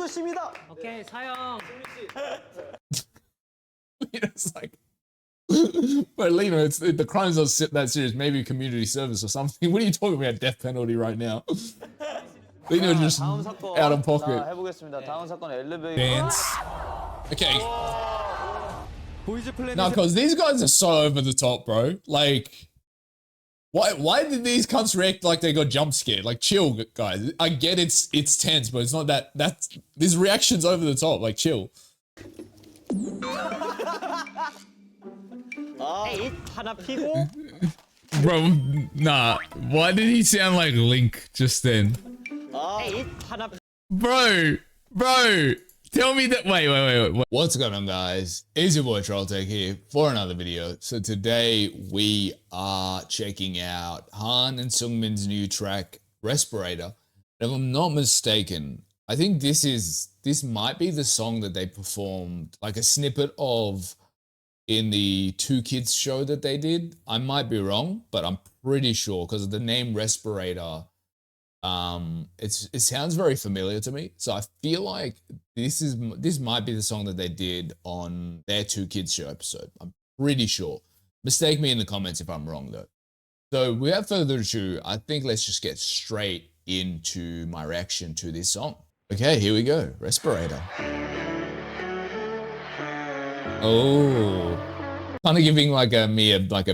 씨입니다. 오케이, 사형. It's like, but Lena, it's the crime's not that serious. Maybe community service or something. What are you talking about? Death penalty right now? Lena just 다음 사건 out of pocket. 자, 해보겠습니다. 다음 사건 엘리베이터. Dance. Okay. 보이즈 플래닛 No, because these guys are so over the top, bro. Like, why did these cunts react like they got jump scared? Like, chill, guys. I get it's tense, but it's not that. This reaction's over the top. Like, chill. 에잇, 하나 피고. Bro, nah. Why did he sound like Link just then? 에잇, 하나. Bro, tell me that. Wait. What's going on, guys? It's your boy Trolltech here for another video. So today we are checking out Han and Seungmin's new track, Respirator. If I'm not mistaken, I think this might be the song that they performed, like a snippet of in the Two Kids show that they did. I might be wrong, but I'm pretty sure because of the name Respirator. It sounds very familiar to me, so I feel like this might be the song that they did on their Two Kids show episode. I'm pretty sure. Mistake me in the comments if I'm wrong though. So without further ado, I think let's just get straight into my reaction to this song. Okay, here we go. Respirator. Oh, kind of giving like a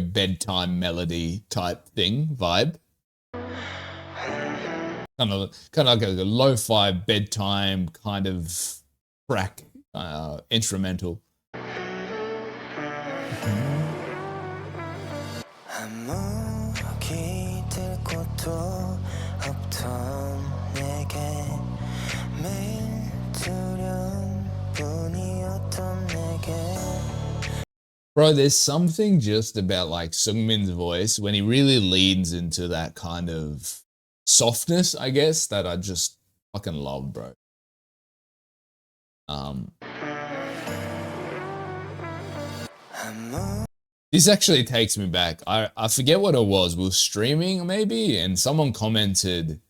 bedtime melody type thing vibe. Kind of like a lo-fi bedtime kind of track, instrumental. Bro, there's something just about like Seungmin's voice when he really leans into that kind of softness, I guess, that I just fucking love, bro. This actually takes me back. I forget what it was. We were streaming maybe, and someone commented,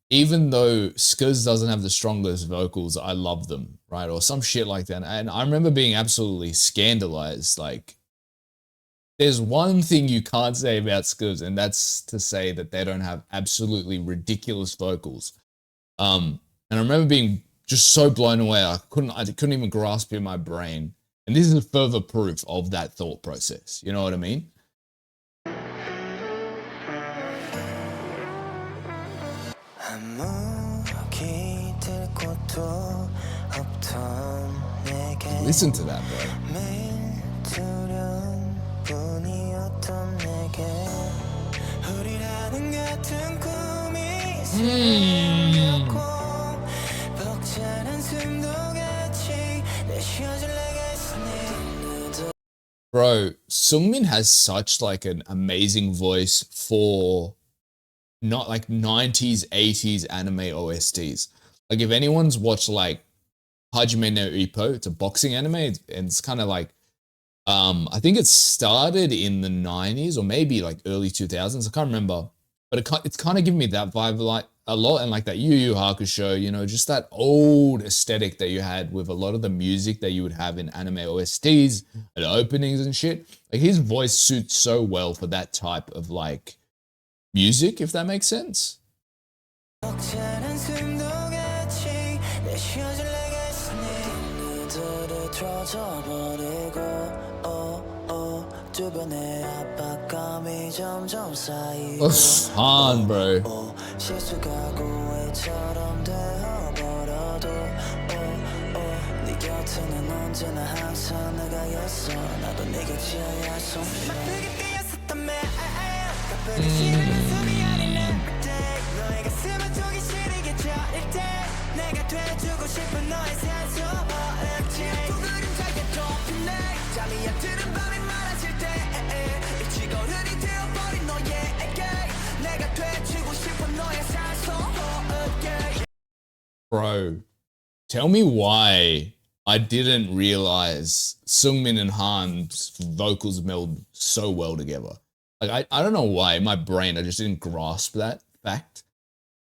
even though SKZ doesn't have the strongest vocals, I love them, right? Or some shit like that. And I remember being absolutely scandalized. Like, there's one thing you can't say about SKZ, and that's to say that they don't have absolutely ridiculous vocals. And I remember being just so blown away. I couldn't even grasp it in my brain. And this is further proof of that thought process. You know what I mean? Listen to that, bro. Bro, Seungmin has such like an amazing voice for not like 90s, 80s anime OSTs. Like if anyone's watched like Hajime no Ippo, it's a boxing anime, and it's kind of like, I think it started in the 90s or maybe like early 2000s. I can't remember, but it's kind of giving me that vibe like a lot, and like that Yu Yu Hakusho, you know, just that old aesthetic that you had with a lot of the music that you would have in anime OSTs and openings and shit. Like his voice suits so well for that type of like music, if that makes sense. Oh, Han, bro. Bro, tell me why I didn't realize Seungmin and Han's vocals meld so well together. Like, I don't know why, in my brain, I just didn't grasp that fact.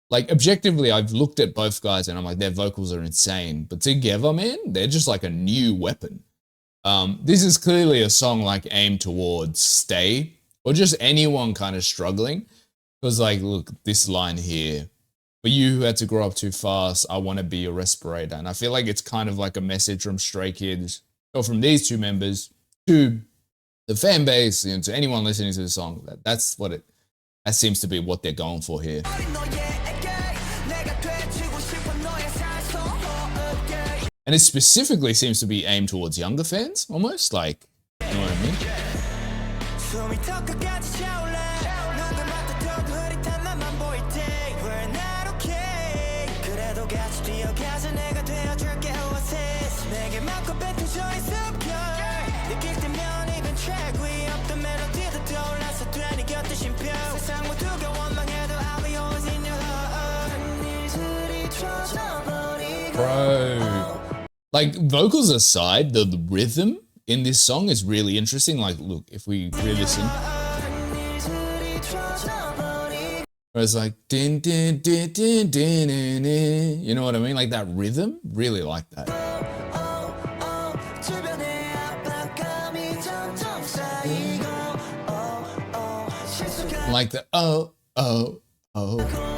like objectively, I've looked at both guys and I'm like, their vocals are insane. But together, man, they're just like a new weapon. This is clearly a song like aimed towards Stay or just anyone kind of struggling. Because like, look, this line here, for you who had to grow up too fast, I want to be your respirator. And I feel like it's kind of like a message from Stray Kids or from these two members to the fan base and to anyone listening to the song. That seems to be what they're going for here. And it specifically seems to be aimed towards younger fans, almost, like, you know what I mean? Bro. Like, vocals aside, the rhythm in this song is really interesting. Like, look, if we re-listen. Where it's like, din, din, din, din, din, din, din. You know what I mean? Like that rhythm, really like that. Like the oh, oh, oh.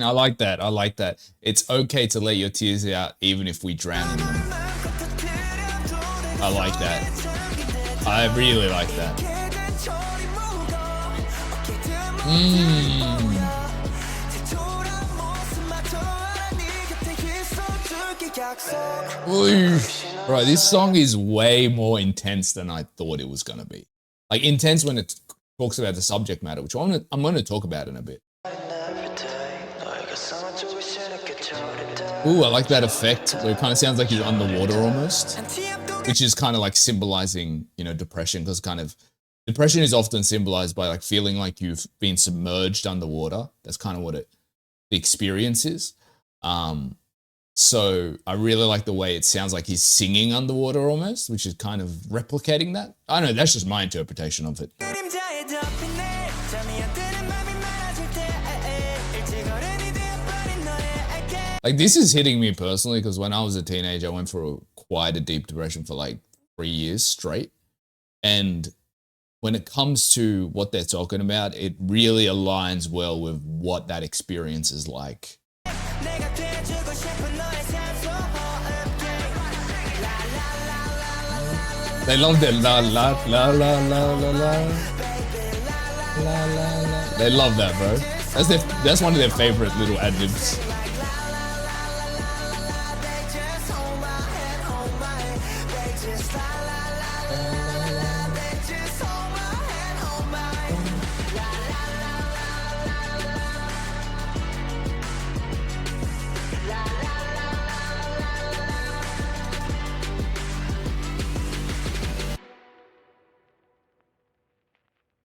I like that. I like that. It's okay to let your tears out even if we drown in them. I like that. I really like that. Bro, this song is way more intense than I thought it was going to be. Like, intense when it talks about the subject matter, which I'm going to talk about in a bit. Ooh, I like that effect where it kind of sounds like he's underwater almost, which is kind of like symbolizing, you know, depression, because kind of depression is often symbolized by like feeling like you've been submerged underwater. That's kind of what the experience is. So I really like the way it sounds like he's singing underwater almost, which is kind of replicating that. I don't know, that's just my interpretation of it. Like, this is hitting me personally because when I was a teenager, I went through quite a deep depression for like 3 years straight. And when it comes to what they're talking about, it really aligns well with what that experience is like. They love that la la la la la la la la. They love that, bro. That's one of their favorite little ad-libs.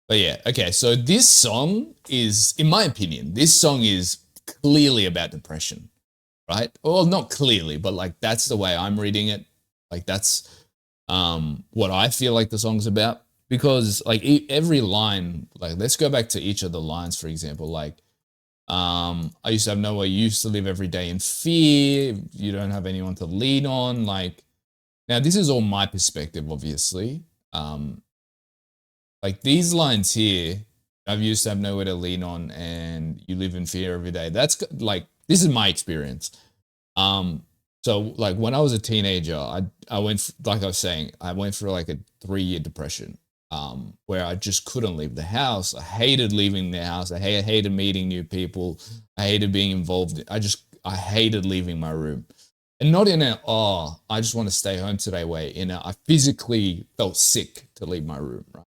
But yeah, okay, so this song is, in my opinion, this song is clearly about depression, right? Well, not clearly, but like that's the way I'm reading it. Like that's what I feel like the song's about. Because like every line, like let's go back to each of the lines, for example, like I used to have nowhere, you used to live every day in fear, you don't have anyone to lean on. Like, now this is all my perspective, obviously. Like these lines here, I've used to have nowhere to lean on and you live in fear every day. That's like, this is my experience. So like when I was a teenager, I went, like I was saying, I went through like a 3-year depression, where I just couldn't leave the house. I hated leaving the house. I hated meeting new people. I hated being involved. I hated leaving my room. And not in a, oh, I just want to stay home today way. In a, I physically felt sick to leave my room, right?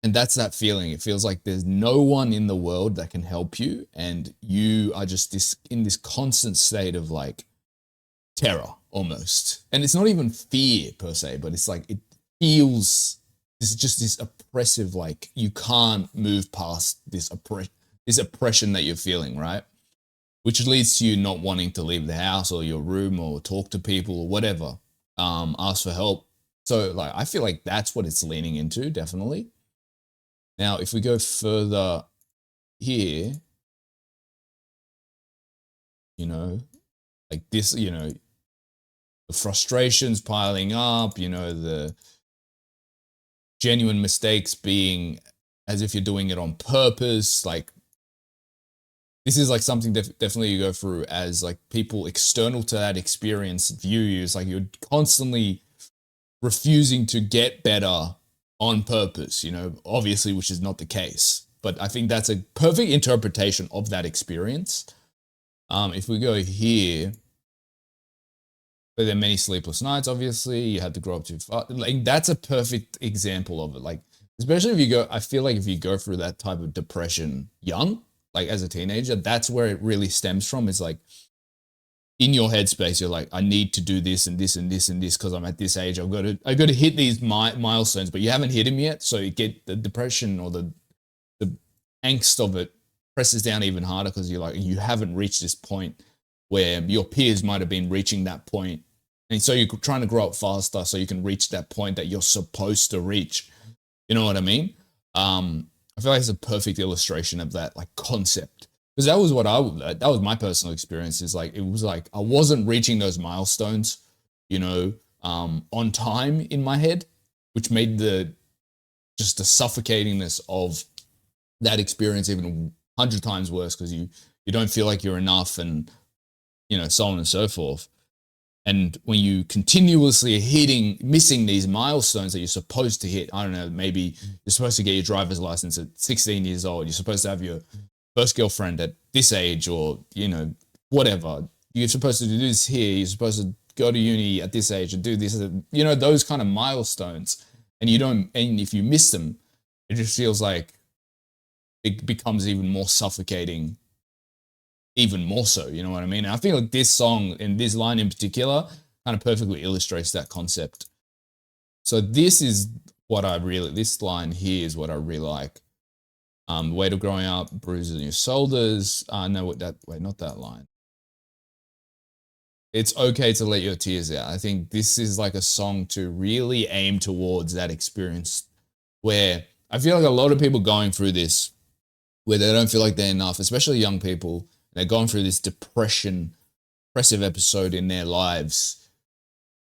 And that's that feeling. It feels like there's no one in the world that can help you. And you are just in this constant state of like terror almost. And it's not even fear per se, but it's like, it feels, it's just this oppressive, like you can't move past this oppression that you're feeling, right? Which leads to you not wanting to leave the house or your room or talk to people or whatever, ask for help. So like, I feel like that's what it's leaning into, definitely. Now, if we go further here, you know, like this, you know, the frustrations piling up, you know, the genuine mistakes being as if you're doing it on purpose, like, this is like something definitely you go through as like people external to that experience view you. It's like you're constantly refusing to get better on purpose, you know, obviously, which is not the case. But I think that's a perfect interpretation of that experience. If we go here, but there are many sleepless nights, obviously, you had to grow up too far. Like, that's a perfect example of it. Like, especially if you go, I feel like if you go through that type of depression young, like as a teenager, that's where it really stems from. It's like in your headspace, you're like, I need to do this and this and this and this because I'm at this age. I've got to hit these milestones, but you haven't hit them yet. So you get the depression or the angst of it presses down even harder because you're like, you haven't reached this point where your peers might have been reaching that point. And so you're trying to grow up faster so you can reach that point that you're supposed to reach. You know what I mean? I feel like it's a perfect illustration of that like concept, because that was what that was my personal experience. Is like, it was like I wasn't reaching those milestones, you know, on time in my head, which made the suffocatingness of that experience even 100 times worse, because you don't feel like you're enough, and you know, so on and so forth. And when you continuously missing these milestones that you're supposed to hit, I don't know, maybe you're supposed to get your driver's license at 16 years old. You're supposed to have your first girlfriend at this age, or, you know, whatever. You're supposed to do this here. You're supposed to go to uni at this age and do this, you know, those kind of milestones. And and if you miss them, it just feels like it becomes even more suffocating. Even more so, you know what I mean? And I feel like this song and this line in particular kind of perfectly illustrates that concept. So this is what this line here is what I really like. The weight of growing up, bruises on your shoulders. No, not that line. It's okay to let your tears out. I think this is like a song to really aim towards that experience, where I feel like a lot of people going through this, where they don't feel like they're enough, especially young people. They're going through this depressive episode in their lives.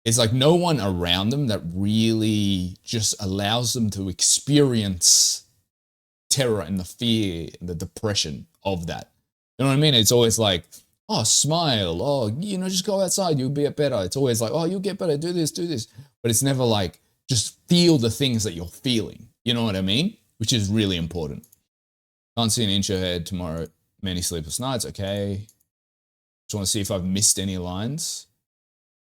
It's like no one around them that really just allows them to experience terror and the fear and the depression of that. You know what I mean? It's always like, oh, smile. Oh, you know, just go outside. You'll get better. It's always like, oh, you'll get better. Do this, do this. But it's never like, just feel the things that you're feeling. You know what I mean? Which is really important. Can't see an inch ahead tomorrow. Many sleepless nights, okay. Just want to see if I've missed any lines.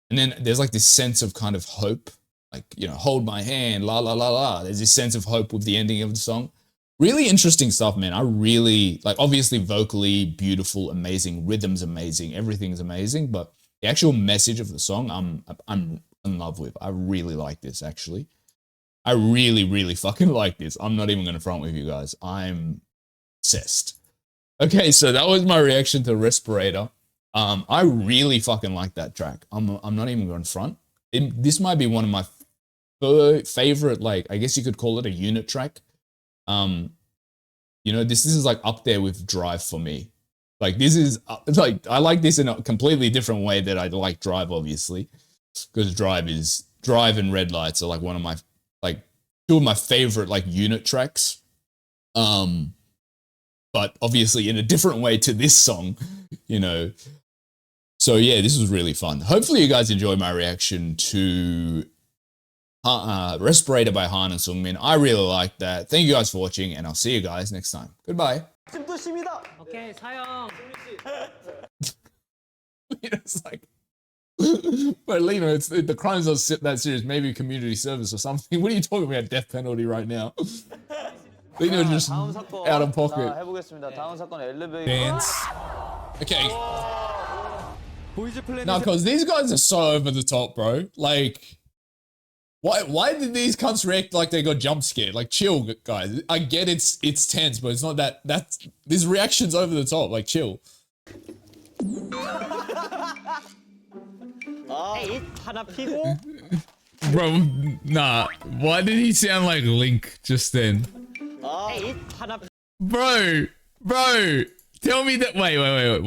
And then there's like this sense of kind of hope, like, you know, hold my hand, la, la, la, la. There's this sense of hope with the ending of the song. Really interesting stuff, man. I really, like, obviously vocally beautiful, amazing, rhythm's amazing, everything's amazing, but the actual message of the song, I'm in love with. I really like this, actually. I really, really fucking like this. I'm not even going to front with you guys. I'm obsessed. Okay, so that was my reaction to Respirator. I really fucking like that track. I'm not even going front. This might be one of my favorite, like, I guess you could call it a unit track. You know, this is like up there with Drive for me. Like, this is like, I like this in a completely different way that I like Drive, obviously, because Drive and Red Lights are like one of my, like, two of my favorite like unit tracks. But obviously in a different way to this song, you know. So yeah, this was really fun. Hopefully you guys enjoyed my reaction to Respirator by Han and Seungmin. I really liked that. Thank you guys for watching, and I'll see you guys next time. Goodbye. 찜도심이다. 오케이 사형. It's like, but Lena, the crime's not that serious. Maybe community service or something. What are you talking about? Death penalty right now. Lena just 다음 사건 out of 자, pocket. 해보겠습니다. 다음 사건 엘리베이터. Dance. Okay. 보이즈 플래닛 No, because these guys are so over the top, bro. Like, why did these cunts react like they got jump scared? Like, chill, guys. I get it's tense, but it's not that. This reaction's over the top. Like, chill. 에잇 하나 피고. Bro, nah. Why did he sound like Link just then? 에잇 하나. Bro, tell me that. Wait.